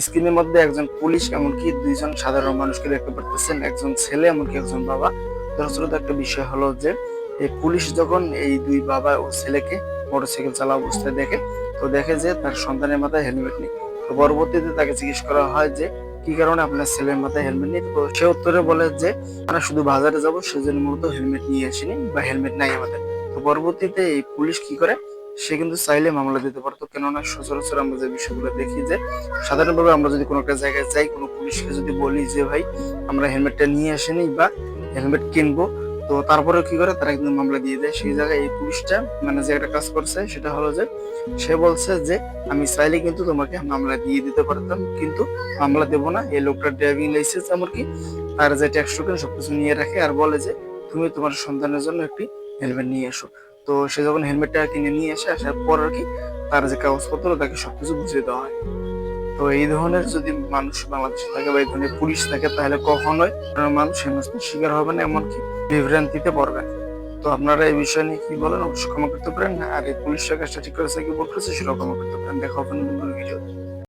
স্ক্রিনের মধ্যে একজন পুলিশ এমনকি দুইজন সাধারণ মানুষকে দেখতে পারতেছেন, একজন ছেলে এমনকি একজন বাবা। দর্শক একটা বিষয় হলো যে এই পুলিশ যখন এই দুই বাবা ও ছেলেকে মোটরসাইকেল চালা অবস্থায় দেখে, তো দেখে যে তার সন্তানের মাথায় হেলমেট নেই। তো পরবর্তীতে তাকে জিজ্ঞেস করা হয় যে কি কারণে আপনার ছেলের মাথায় হেলমেট নেই। তো সে উত্তরে বলে যে আমরা শুধু বাজারে যাব সেজন্য মূলত হেলমেট নিয়ে আসিনি বা হেলমেট নাই আমাদের। তো পরবর্তীতে এই পুলিশ কি করে, সে কিন্তু চাইলে মামলা দিতে পারতো। কেননা সচরাচর আমরা যে বিষয়গুলো দেখি যে সাধারণভাবে আমরা যদি কোনো একটা জায়গায় যাই, কোনো পুলিশকে যদি বলি যে ভাই আমরা হেলমেটটা নিয়ে আসিনি বা হেলমেট কিনবো, তো তারপরে কি করে তারা কিন্তু মামলা দিয়ে দেয়। সেই জায়গায় এই পুলিশটা মানে যে একটা কাজ করছে সেটা হলো যে সে বলছে যে আমি চাইলে কিন্তু তোমাকে মামলা দিয়ে দিতে পারতাম, কিন্তু মামলা দেবো না। এই লোকটার ড্রাইভিং লাইসেন্স এমনকি তার যে ট্যাক্স টোকেন সবকিছু নিয়ে রাখে, আর বলে যে তুমি তোমার সন্তানের জন্য একটি হেলমেট নিয়ে এসো। তো সে যখন হেলমেটটা কিনে নিয়ে এসে আসার পর আর কি তার যে কাগজপত্র তাকে সবকিছু বুঝিয়ে দেওয়া হয়। তো এই ধরনের যদি মানুষ বাংলাদেশে থাকে বা এই ধরনের পুলিশ থাকে, তাহলে কখনোই মানুষ হেনস্থার শিকার হবে না, এমনকি বিভ্রান্তিতে পড়বে না। তো আপনারা এই বিষয় নিয়ে কি বলেন অবশ্যই ক্ষমা করতে পারেন, আর এই পুলিশের কাজটা ঠিক করেছে কি ভুল করেছে সেটাও ক্ষমা করতে পারেন। দেখা হবে নতুন কোনো ভিডিও।